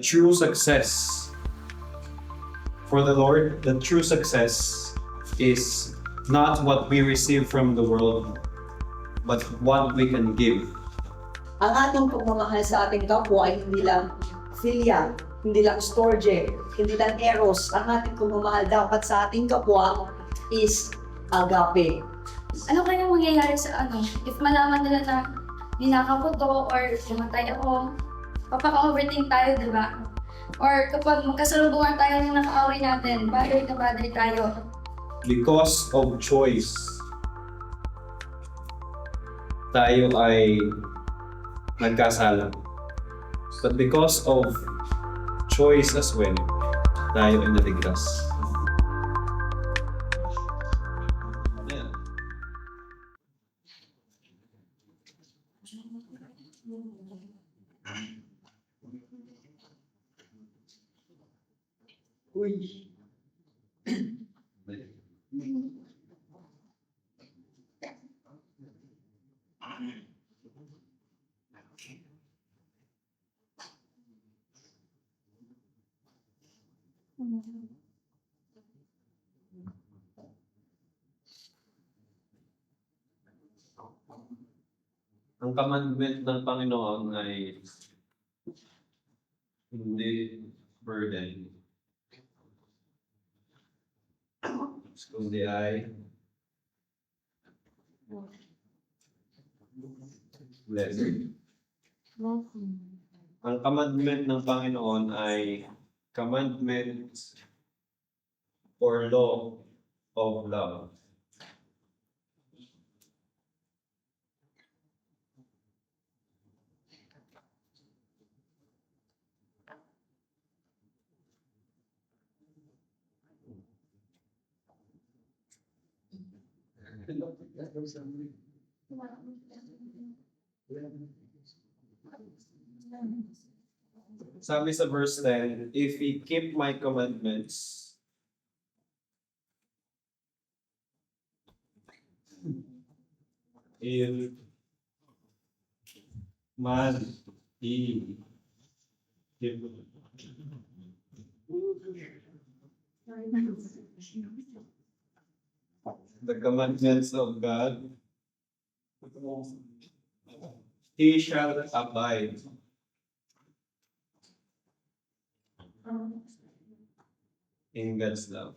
True success for the Lord, the true success is not what we receive from the world, but what we can give. Ang ating pagmamahal sa ating kapwa ay hindi lang philia, hindi lang storge, hindi lang eros. Ang ating pagmamahal dapat sa ating kapwa is agape. Ano kaya mangyayari sa if malaman nila na ninakaw ko to or pumatay ako, papaka-overthink tayo, di ba? Or kapag magkasalubungan tayo ng nakaaway natin, bagay na bagay tayo. Because of choice, tayo ay nagkasala. But because of choice as well, tayo ay naligtas. Yeah. Uy. Ang commandment ng Panginoon ay hindi burden, kundi ay blessing. Ang commandment ng Panginoon ay commandment or law of love. Sabi sa verse 10, if ye keep my commandments, if man he keep the commandments of God, he shall abide in God's love.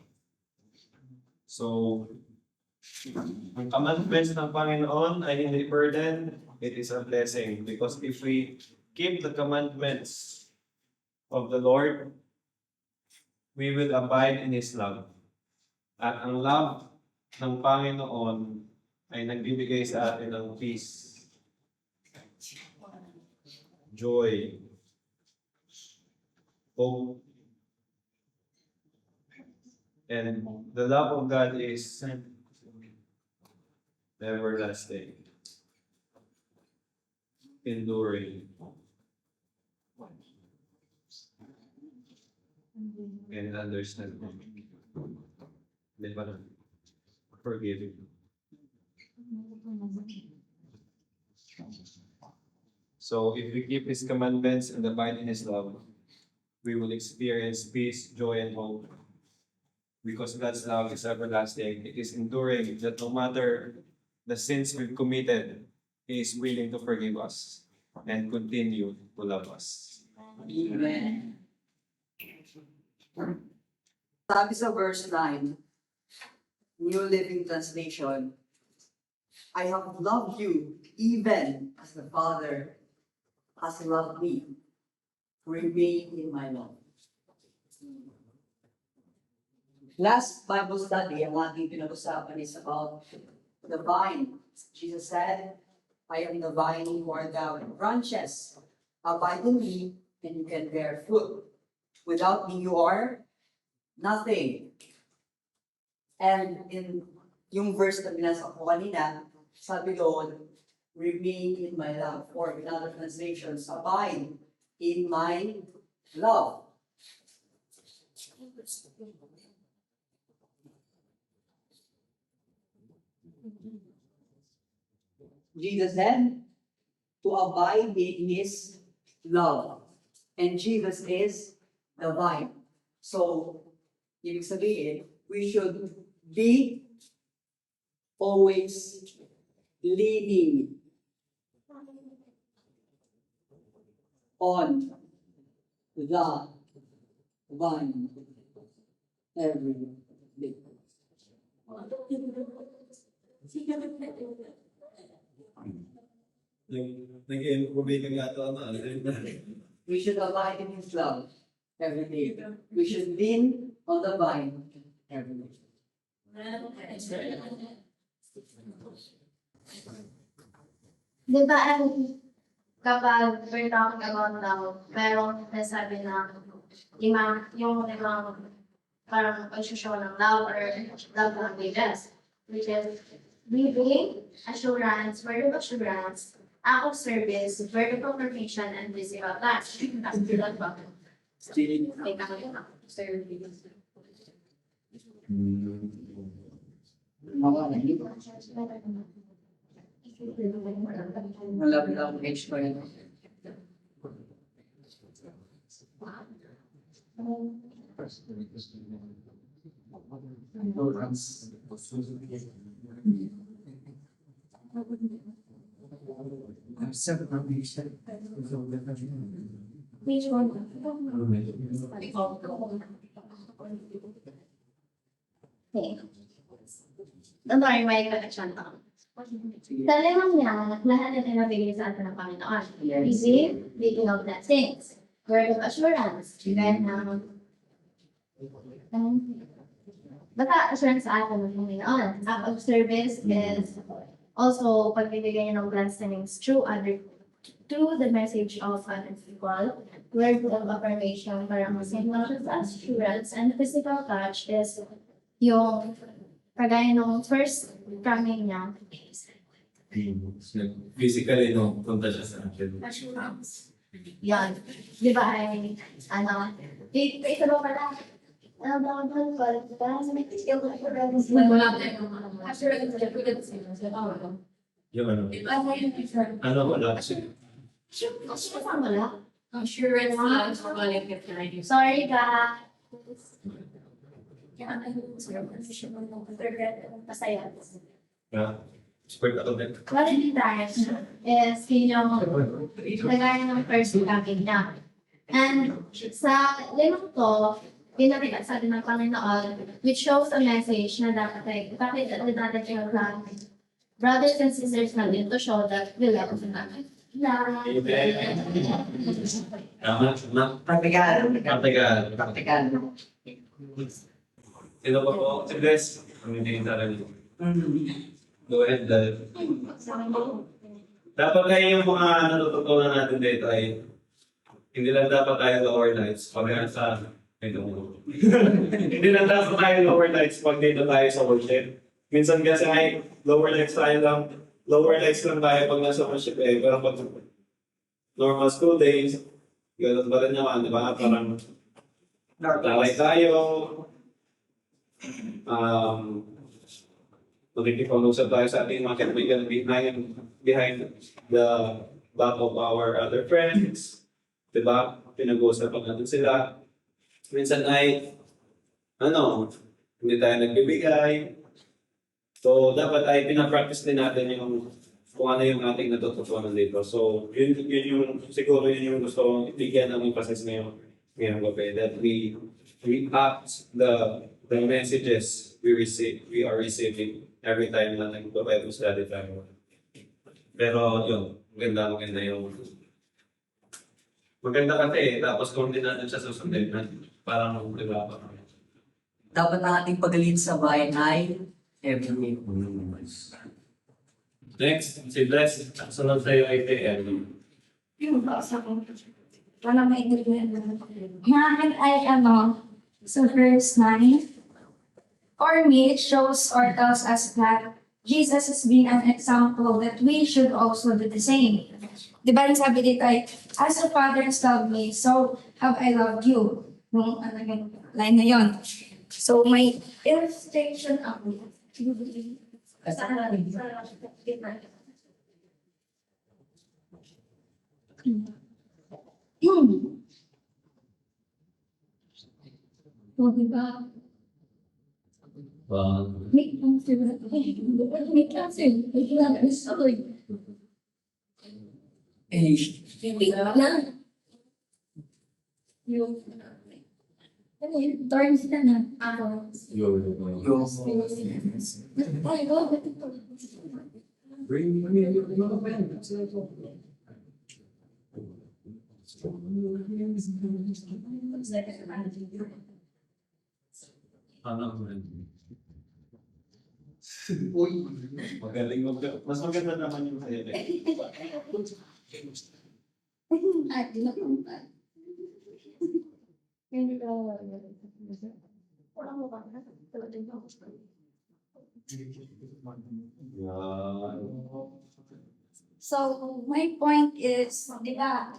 So, ang commandments ng Panginoon ay hindi burden, it is a blessing. Because if we keep the commandments of the Lord, we will abide in His love. At ang love ng Panginoon ay nagbibigay sa atin ng peace, joy, hope, and the love of God is everlasting, enduring, and understanding. Forgiving. So if we keep His commandments and abide in His love, we will experience peace, joy, and hope. Because God's love is everlasting, it is enduring, that no matter the sins we've committed, He is willing to forgive us and continue to love us. Amen. Sabi sa verse 9, New Living Translation, I have loved you even as the Father has loved me. Remain in my love. Last Bible study, ang ating pinag-usapan is about the vine. Jesus said, I am the vine, you are the branches. Abide in me, and you can bear fruit. Without me, you are nothing. And in yung verse na binasa ko kanina, sabi doon, remain in my love. Or in other translations, abide in my love. Jesus said, to abide in His love. And Jesus is the vine. So, ibig sabihin, we should be always leaning on the vine every day. Nag-improve ka nga ito, We should abide in His love every day. We should lean on the vine every day. Di ba, kapag we're talking about love, merong nasabi na yung limang parang pag-show ng love or love languages, which is breathing, assurance, word of assurance, act of service, word of confirmation, and physical touch. Bilang ba? May kakalimutan. Service. Malapit age ko yun. Which one? Okay. Don't worry, may connection to. Talagang niya, lahat na pinabigay sa atin ng Panginoon. Easy, speaking of blessings. Word of assurance. Gaya ng basta assurance sa atin ng Panginoon. Act of service is also pagbibigay niya ng blessings through the message of an equal. Word of affirmation para masimple sa assurance. And physical touch is yung kagaya nung first coming niya. Physically, no, punta siya sa akin. Yan. Di ba ay, ito ba pala? Yung ano? Ano wala kasi? Wala. Assurance. Sorry, guys. Masaya. Expert ako din. Quality time is yung kagaya ng first coming niya. And sa limang to, pinakita sa atin ng Panginoon, which shows a message na dapat ay ipakita natin yung brothers and sisters natin to show that we love them. Tama? Praktikal. Matagal. Sino pa po? Si Bless. Ang hindi sa akin. Go ahead, Dad. Dapat ay yung mga natututunan natin dito ay hindi lang dapat tayo lower lights pag sa hindi lang dapat tayo lower lights pag dito tayo sa worship. Minsan kasi ay lower lights lang tayo pag nasa worship eh. Pero pag normal school days, gano'n pa rin naman, di ba? Parang lalay tayo, nakikipag-usap tayo sa ating mga kaibigan behind the back of our other friends. Diba? Pinag-uusapan natin sila. Minsan ay, hindi tayo nagbibigay. So, dapat ay pinapractice din natin yung kung ano yung ating natututunan dito. So, siguro yun yung gusto kong ibigyan ng emphasis ngayong gabi. That we act the messages we are receiving every time na nag-Bible study tayo. Pero yun, maganda yung maganda kasi tapos kung hindi natin siya susundin, parang di ba? Dapat ang ating pagalit sa bayan ay every day. Next, si Bless. Sunod sa'yo ay TM. Yung basa ko. Wala may ingredients. Yung ay so verse 9. For me, it shows or tells us that Jesus has been an example that we should also do the same. Di ba yung sabi dito ay, as the Father has loved me, so have I loved you. Yung yung line na yun. So may illustration ako. O, diba? May cancer. May cancer. May cancer. Wait lang. Yung... Ano yun? Turns na na. Ako. Ay, go. Magaling mas maganda naman yung sa'yo. Ay, di na punta. Hindi ka wala mo ba? So, my point is, di ba,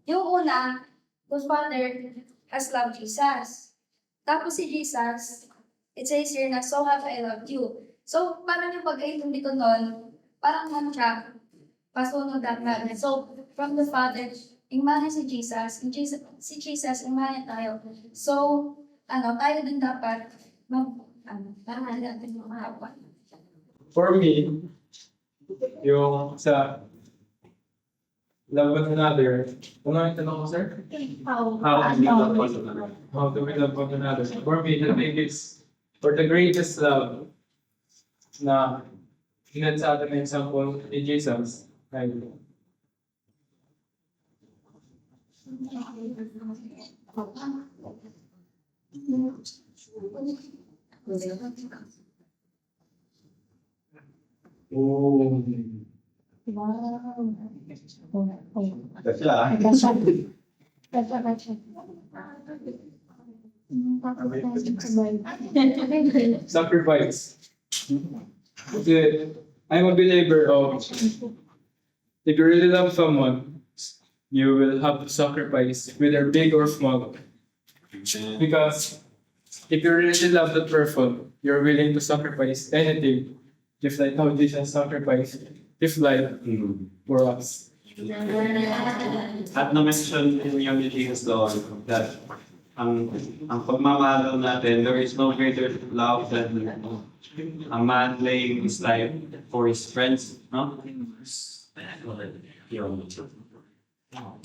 yung una, the Father has loved Jesus. Tapos si Jesus, it says here na, so have I loved you. So, parang yung pagkaintindi ko nun, parang ano siya, pasunod that man. So, from the Father, ingmana si Jesus, si Jesus, ingmana tayo. So, tayo din dapat, parang natin yung mahaba. For me, yung sa love one another, ano yung tanong ko, sir? How do we love one another? For me, the biggest, or the greatest love na hinad sa atin na example ni Jesus, ay sacrifice. Kasi I'm a believer of if you really love someone, you will have to sacrifice, whether big or small. Because if you really love that person, you're willing to sacrifice anything, just like how Jesus sacrificed his life for us. At na-mention din yung ni Jesus doon that ang pagmamahal natin, there is no greater love than a man laying his life for his friends, no?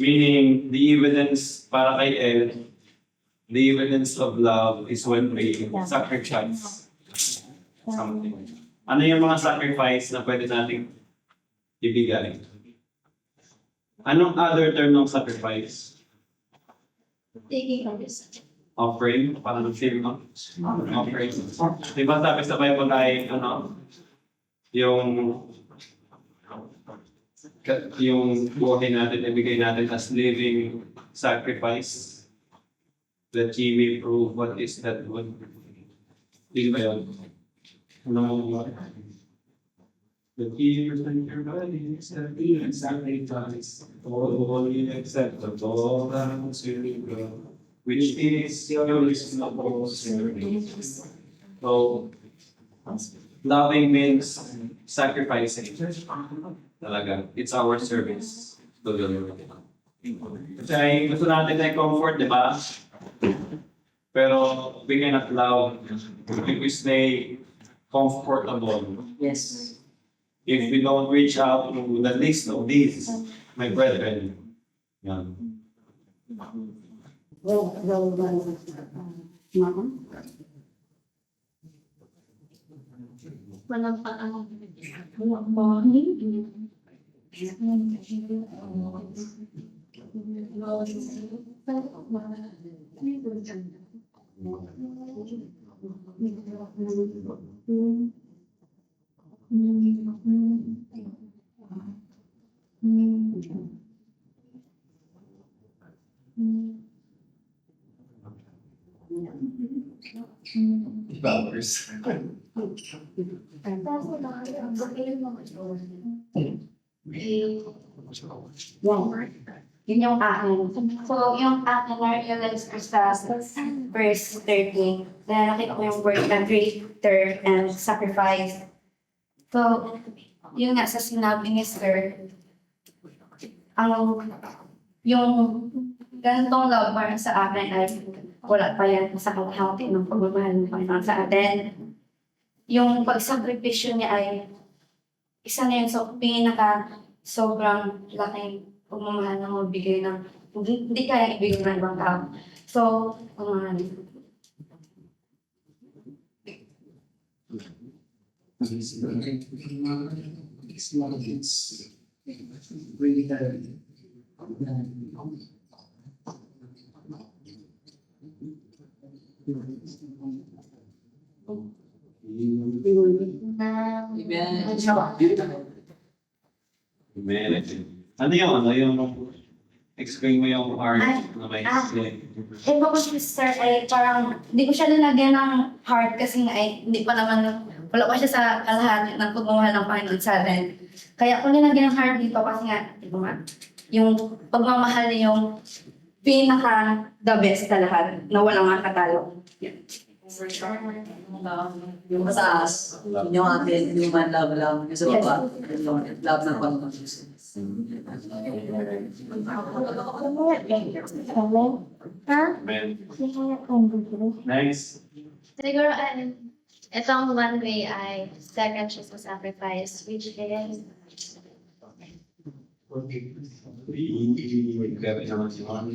Meaning, the evidence para kay Ed, the evidence of love is when we sacrifice something. Ano yung mga sacrifice na pwede nating ibigay? Anong other term ng sacrifice? Taking of this. Offering, parang film, no? Offering. Diba sabi sa Bible ay, yung buhay natin, ibigay natin as living sacrifice that ye may prove what is that good. Di ba yun? That ye present your bodies as living sacrifice, holy and acceptable unto God, which is your reasonable service. So, loving means sacrificing. Talaga. It's our service to the Lord. Kasi gusto natin ay comfort, di ba? Pero we cannot love if we stay comfortable. Yes. If we don't reach out to the least of these, my brethren. Yan. Walang paano. Walang Flowers. Yun yung akin. So, yung akin na-realize ko sa verse 13, na nakita ko yung word na greater and sacrifice. So, yun nga sa sinabi ni Sir, yung ganitong love para sa akin ay wala pa yan sa kalahati ng pagmamahal ng Panginoon sa atin. Yung pagsakripisyo niya ay isa na yun sa sobrang laking pagmamahal na mabigay ng hindi kaya ibigay ng ibang tao. So, Amen. Amen. Ano yung explain mo yung heart na may yung po sister ay parang hindi ko siya nilagyan ng heart kasi nga ay hindi pa naman, wala pa siya sa kalahati ng pagmamahal ng Panginoon sa atin. Kaya ko nilagyan ng heart dito kasi nga, di ba nga, yung pagmamahal niya yung pinaka the best sa lahat na walang makatalo. Yan. Yung mataas, yun yung atin, human love lang. Yung sa baba, love ng Panginoon. Amen. Nice. Siguro, itong one way ay sacrificial sacrifice, which is, Grabe naman si Juan.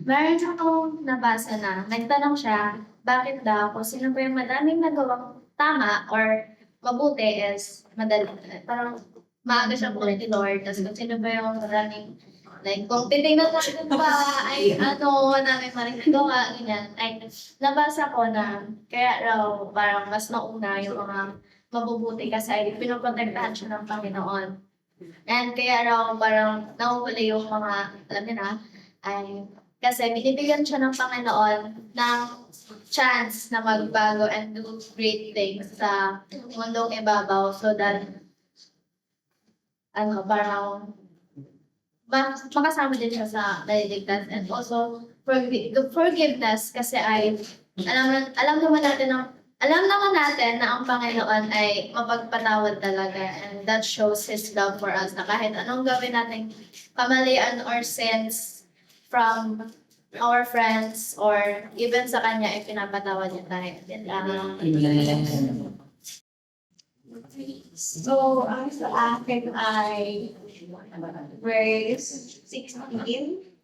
meron akong nabasa na, nagtanong siya, bakit daw, kung sino ba yung madaming nagawang tama or mabuti is madali, parang maaga siya muli ni Lord, tapos kung sino ba yung maraming, like, kung titignan natin pa, ay ano, namin maring nagawa, ganyan, ay nabasa ko na, kaya raw, parang mas mauna yung mga mabubuti kasi ay pinoprotektahan siya ng Panginoon. And kaya raw, parang nahuhuli yung mga, alam niyo na, ay kasi binibigyan siya ng Panginoon ng chance na magbago and do great things sa mundong ibabaw so that parang makasama din siya sa naliligtas and also the forgiveness kasi ay alam naman natin na ang Panginoon ay mapagpatawad talaga and that shows His love for us na kahit anong gawin natin kamalian or sins from our friends or even sa Kanya ay pinapatawad niya tayo. So, ang sa akin ay verse 16.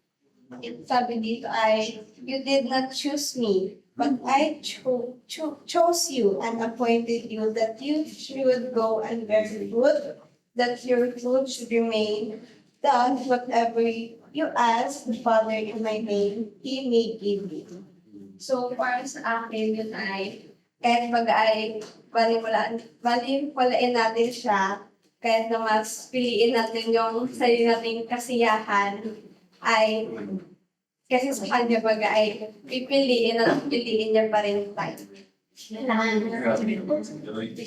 Sabi dito ay, you did not choose me, but I chose you and appointed you that you should go and bear fruit, that your fruit should remain, that whatever you ask the Father in my name, He may give you. So, para sa akin, yun ay, kahit ay baliwalain natin siya, kahit na mas piliin natin yung sarili nating kasiyahan, ay kasi sa kanya ay pipiliin niya pa rin tayo.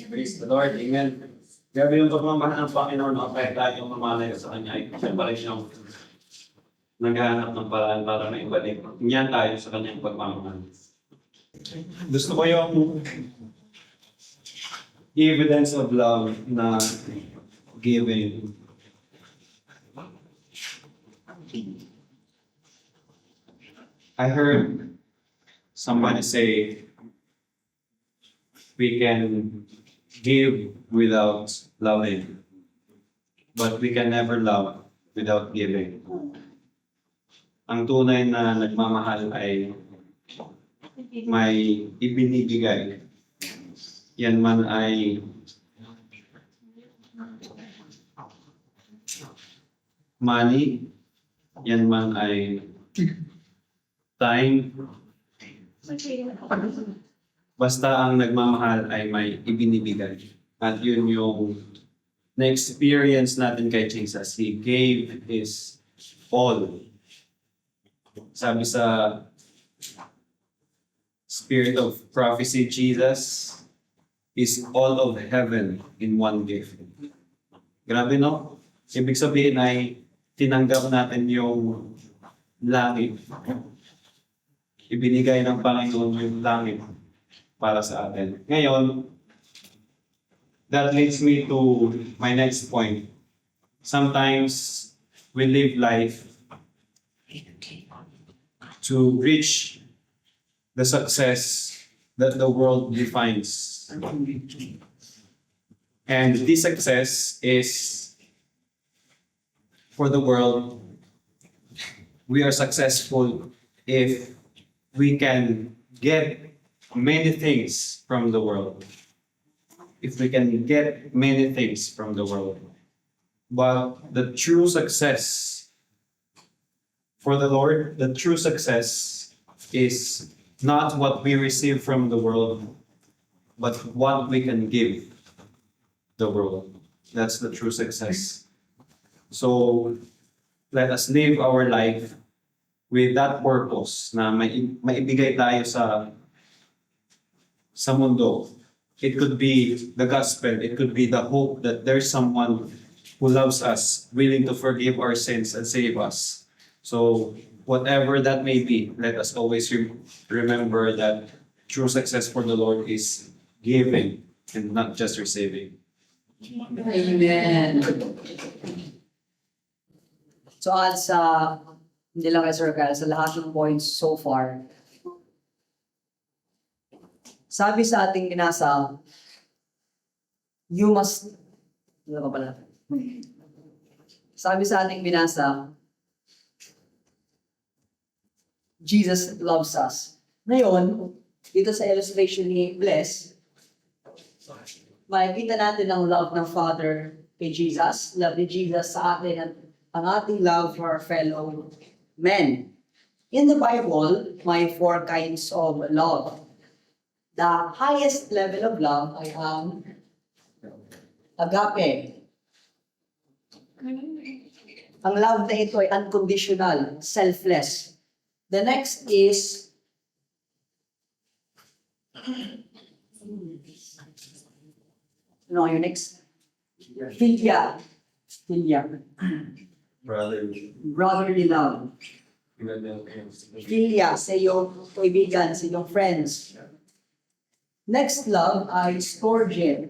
Praise the Lord. Amen. Grabe yung pagmamahal ng Panginoon na kahit tayong mamalayo sa Kanya, ay siya pa rin siyang naghahanap ng paraan para maibalik niya tayo sa Kanyang pagmamahal. Gusto ko yung evidence of love na giving. I heard somebody say, we can give without loving, but we can never love without giving. Ang tunay na nagmamahal ay may ibinibigay. Yan man ay money, yan man ay time. Basta ang nagmamahal ay may ibinibigay. At yun yung na-experience natin kay Jesus. He gave His all. Sabi sa Spirit of Prophecy, Jesus is all of heaven in one gift. Grabe, no? Ibig sabihin ay tinanggap natin yung langit. Ibinigay ng Panginoon yung langit para sa atin. Ngayon, that leads me to my next point. Sometimes we live life to reach the success that the world defines. And this success is for the world. We are successful if we can get many things from the world. If we can get many things from the world. But the true success for the Lord, the true success is not what we receive from the world, but what we can give the world. That's the true success. So let us live our life with that purpose na maibigay tayo sa mundo. It could be the gospel, it could be the hope that there's someone who loves us, willing to forgive our sins and save us. So whatever that may be, let us always remember that true success for the Lord is giving and not just receiving. Amen. So sa hindi lang kay Sir Kyle, sa lahat ng points so far, sabi sa ating binasa, you must, ano pa pala? Sabi sa ating binasa, Jesus loves us. Ngayon, dito sa illustration ni Bless, makikita natin ang love ng Father kay Jesus, love ni Jesus sa atin, at ang ating love for our fellow men. In the Bible, may 4 kinds of love. The highest level of love ay ang agape. Ang love na ito ay unconditional, selfless. The next is yung next? Philia. Philia. Brotherly love. Philia sa iyong kaibigan, sa iyong friends. Next love ay storge.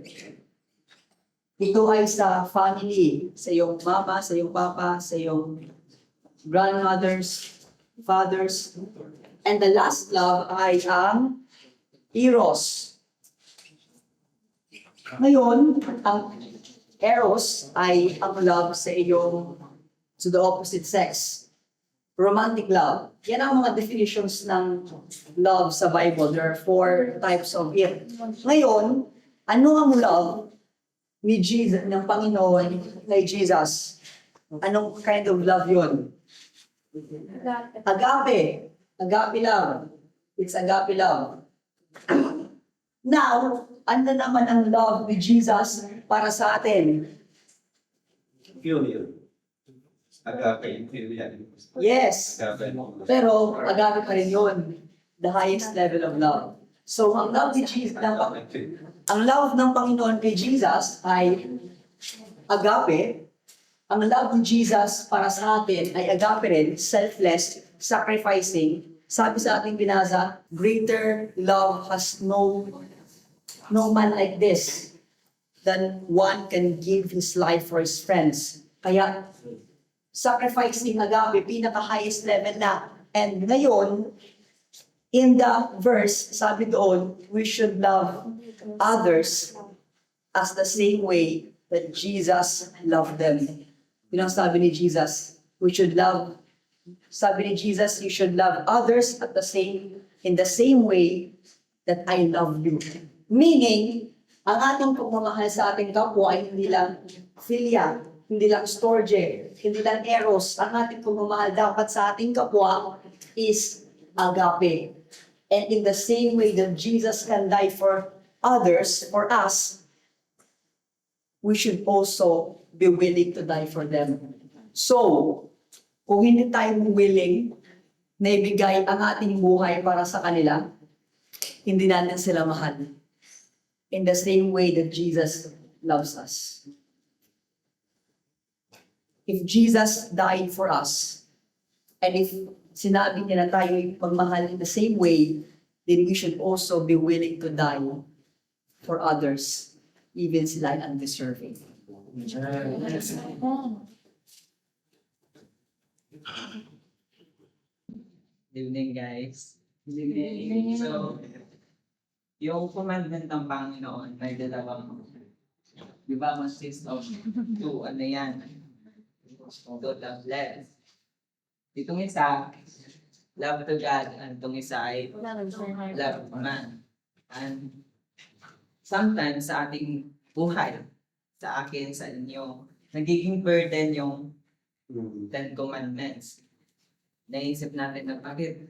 Ito ay sa family, sa iyong mama, sa iyong papa, sa iyong grandmothers, fathers. And the last love ay ang eros. Ngayon, ang eros ay ang love sa iyong to the opposite sex. Romantic love. Yan ang mga definitions ng love sa Bible. There are 4 types of it. Ngayon, ano ang love ni Jesus, ng Panginoon kay Jesus? Anong kind of love yun? Agape. Agape love. It's agape love. Now, ano naman ang love ni Jesus para sa atin? Filial. Agape, filial. Yes. Agape. Pero agape pa rin yun. The highest level of love. So, ang love ni Jesus, ang love ng Panginoon kay Jesus ay agape. Ang love ni Jesus para sa atin ay agape rin, selfless, sacrificing. Sabi sa ating binasa, greater love has no man like this than one can give his life for his friends. Kaya, sacrificing agape, pinaka-highest level na. And ngayon, in the verse, sabi doon, we should love others as the same way that Jesus loved them. Yun ang sabi ni Jesus. Sabi ni Jesus, you should love others in the same way that I love you. Meaning, ang ating pagmamahal sa ating kapwa ay hindi lang philia, hindi lang storge, hindi lang eros. Ang ating pagmamahal dapat sa ating kapwa is agape. And in the same way that Jesus can die for others, for us, we should also be willing to die for them. So, kung hindi tayo willing na ibigay ang ating buhay para sa kanila, hindi natin sila mahal. In the same way that Jesus loves us. If Jesus died for us, and if sinabi niya na tayo pagmahal in the same way, then we should also be willing to die for others, even sila ay undeserving. Evening, guys. Evening. So, yung commandment ng Panginoon may dalawang, di ba, consist of two, ano yan? Two love less. Itong isa, love to God, and itong isa ay love to man. And sometimes sa ating buhay, sa akin, sa inyo, nagiging burden yung Ten Commandments. Naisip natin na bakit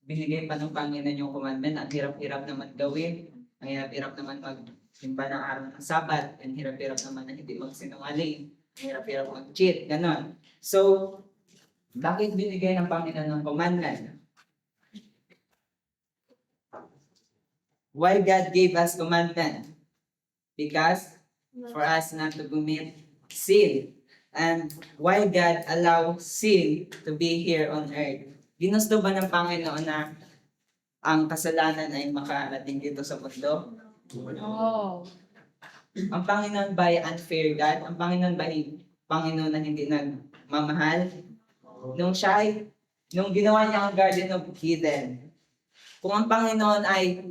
binigay pa ng Panginoon yung commandment, ang hirap-hirap naman gawin, ang hirap-hirap naman magsimba ng araw ng Sabat, ang hirap-hirap naman na hindi magsinungaling, ang hirap-hirap mag-cheat, ganon. So, bakit binigay ng Panginoon ng commandment? Why God gave us commandment? Because for us not to commit sin. And why God allow sin to be here on earth? Ginusto ba ng Panginoon na ang kasalanan ay makarating dito sa mundo? No. Ang Panginoon ba ay unfair God? Ang Panginoon ba ay Panginoon na hindi nagmamahal? Nung ginawa niya ang Garden of Eden, kung ang Panginoon ay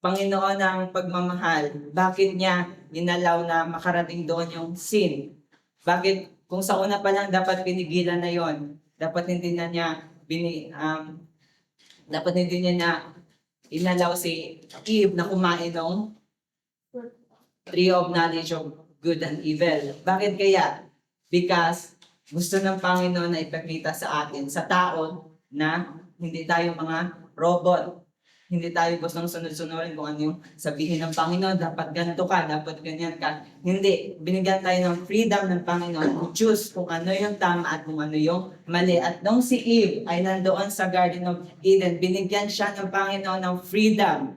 Panginoon ng pagmamahal, bakit niya inalaw na makarating doon yung sin? Bakit kung sa una pa lang dapat pinigilan na yon, dapat hindi niya inalaw si Eve na kumain ng tree of knowledge of good and evil. Bakit kaya? Because gusto ng Panginoon na ipakita sa atin, sa tao, na hindi tayo mga robot. Hindi tayo gustong sunod-sunodin kung ano yung sabihin ng Panginoon, dapat ganito ka, dapat ganyan ka. Hindi. Binigyan tayo ng freedom ng Panginoon to choose kung ano yung tama at kung ano yung mali. At nung si Eve ay nandoon sa Garden of Eden, binigyan siya ng Panginoon ng freedom.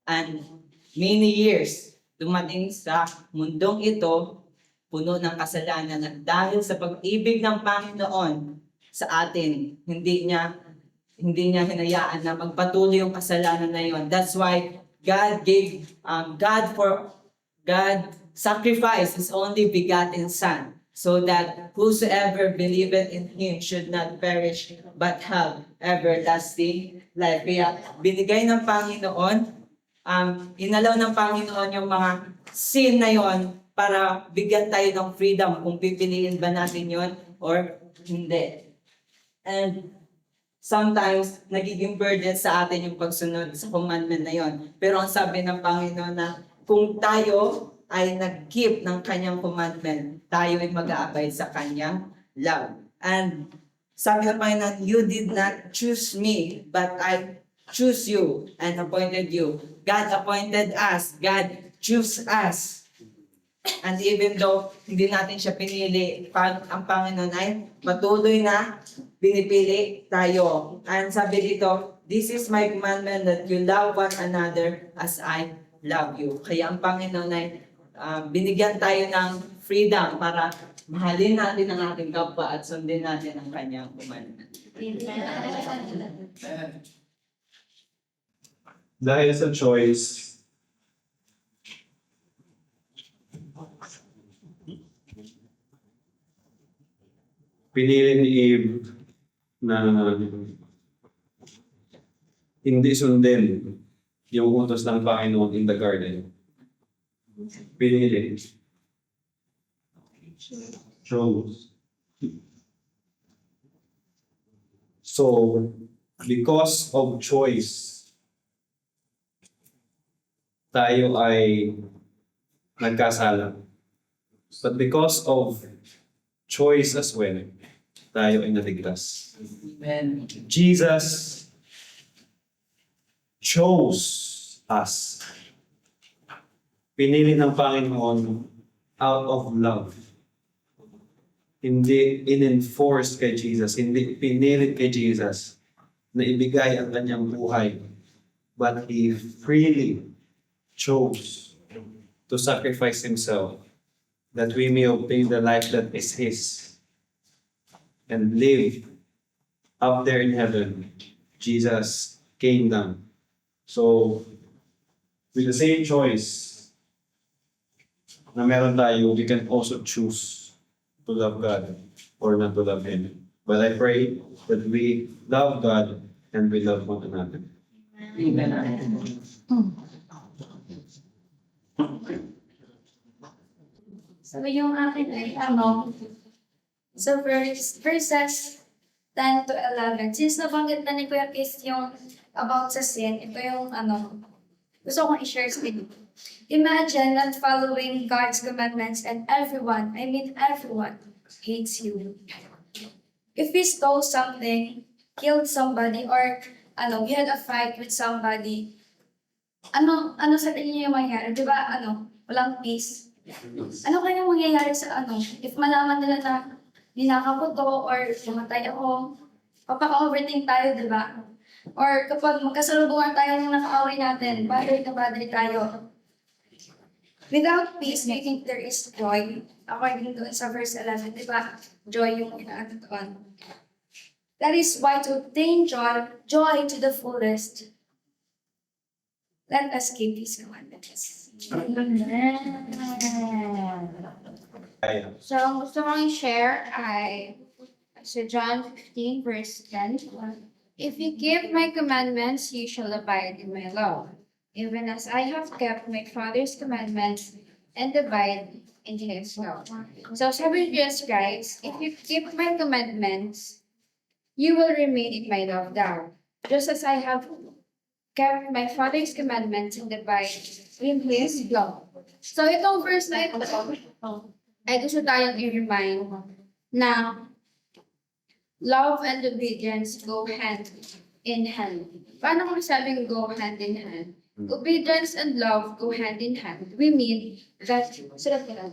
And many years, dumating sa mundong ito, puno ng kasalanan. At dahil sa pag-ibig ng Panginoon sa atin, hindi niya hinayaan na magpatuloy yung kasalanan na yon. That's why God sacrificed His only begotten Son, so that whosoever believeth in Him should not perish, but have everlasting life. Kaya binigay ng Panginoon, inalaw ng Panginoon yung mga sin na yon para bigyan tayo ng freedom kung pipiliin ba natin yon or hindi. And sometimes, nagiging burden sa atin yung pagsunod sa commandment na yon. Pero ang sabi ng Panginoon na kung tayo ay nag-keep ng kanyang commandment, tayo ay mag-aabay sa kanyang love. And sabi ng Panginoon, you did not choose me, but I choose you and appointed you. God appointed us. God chose us. And even though hindi natin siya pinili, ang Panginoon ay patuloy na pinipili tayo. And sabi dito, this is my commandment that you love one another as I love you. Kaya ang Panginoon ay binigyan tayo ng freedom para mahalin natin ang ating kapwa at sundin natin ang kanyang commandment. Dahil sa choice, pinili ni Eve na hindi sundin yung utos ng Panginoon in the garden. Pinili. Chose. So, because of choice, tayo ay nagkasala. But because of choice as well, tayo ay naligtas. Amen. Jesus chose us. Pinili ng Panginoon out of love. Hindi in-enforce kay Jesus, hindi pinilit kay Jesus na ibigay ang kanyang buhay. But He freely chose to sacrifice Himself that we may obtain the life that is His and live up there in heaven, Jesus came down. So, with the same choice na meron tayo, we can also choose to love God or not to love Him. But I pray that we love God and we love one another. So yung akin ay so verses 10 to 11. Since nabanggit na ni Kuya Kiss yung about sa sin, ito yung gusto kong i-share sa inyo. Imagine not following God's commandments and everyone, I mean everyone, hates you. If we stole something, killed somebody, or you had a fight with somebody, ano sa tingin niyo yung mangyayari? Di ba, walang peace? Ano kaya mangyayari sa if malaman nila na ninakaw ko to or pumatay ako, papaka-overthink tayo, di ba? Or kapag magkasalubungan tayo ng nakaaway natin, bothered na bothered tayo. Without peace, do you think there is joy? According to sa verse 11, di ba? Joy yung inaano doon. That is why to obtain joy to the fullest, let us keep His commandments. Kaya. So, ang gusto kong i-share ay sa John 15 verse 10. If you keep my commandments, you shall abide in my love, even as I have kept my Father's commandments and abide in His love. So, sabi ni Jesus Christ, if you keep my commandments, you will remain in my love daw. Just as I have kept my Father's commandments and abide in His love. So, itong verse na ito, ay gusto tayong i-remind na love and obedience go hand in hand. Paano kung sabing go hand in hand? Obedience and love go hand in hand. We mean that, sulat ka lang.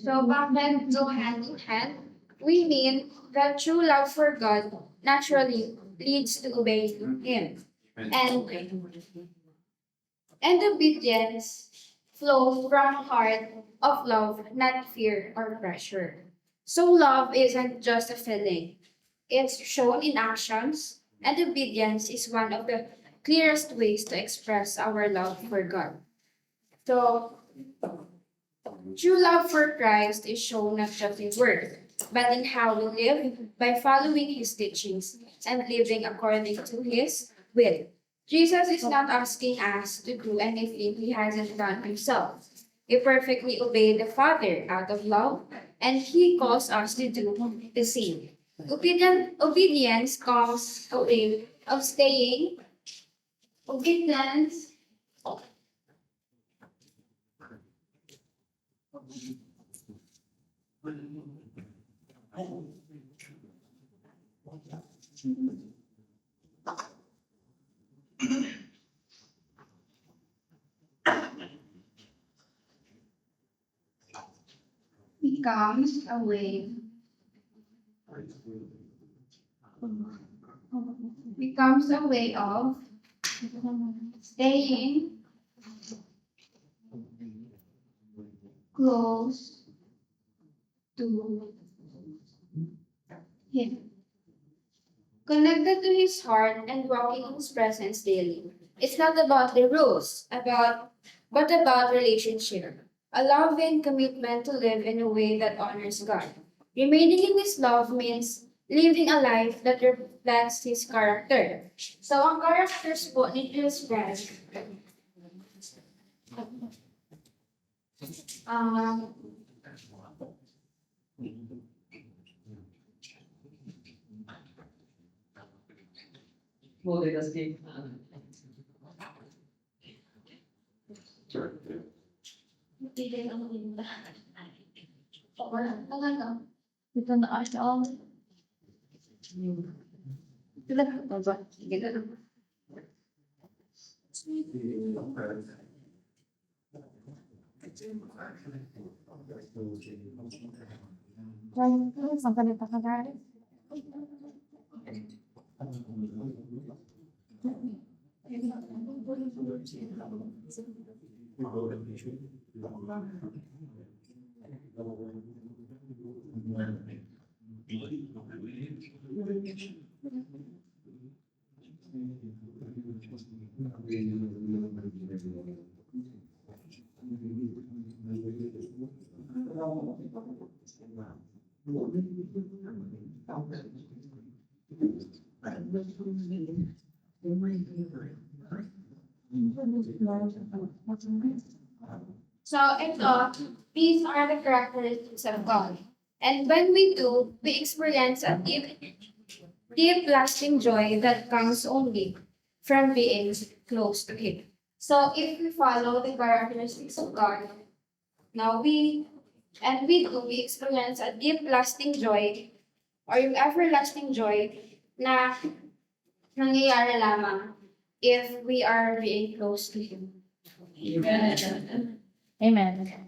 So, bakit go hand in hand? We mean that true love for God naturally leads to obeying Him. And obedience flows from a heart of love, not fear or pressure. So love isn't just a feeling. It's shown in actions, and obedience is one of the clearest ways to express our love for God. So, true love for Christ is shown not just in words, but in how we live by following His teachings and living according to His will. Jesus is not asking us to do anything He hasn't done Himself. He perfectly obeyed the Father out of love, and He calls us to do the same. Obedience comes a way of staying. Obedience becomes a way of staying close to Him, connected to His heart and walking in His presence daily. It's not about the rules, but about relationship. A loving commitment to live in a way that honors God. Remaining in His love means living a life that reflects His character. So, ang characters po ni Jesus Christ, Multitasking. Hindi lang linda. Wala talaga. Dito na siya. Sila ka ba? Sige na lang. So, ito, these are the characteristics of God. And when we do, we experience a deep lasting joy that comes only from being close to Him. So, if we follow the characteristics of God, now we experience a deep lasting joy or yung everlasting joy na nangyayari lamang if we are being close to Him. Amen.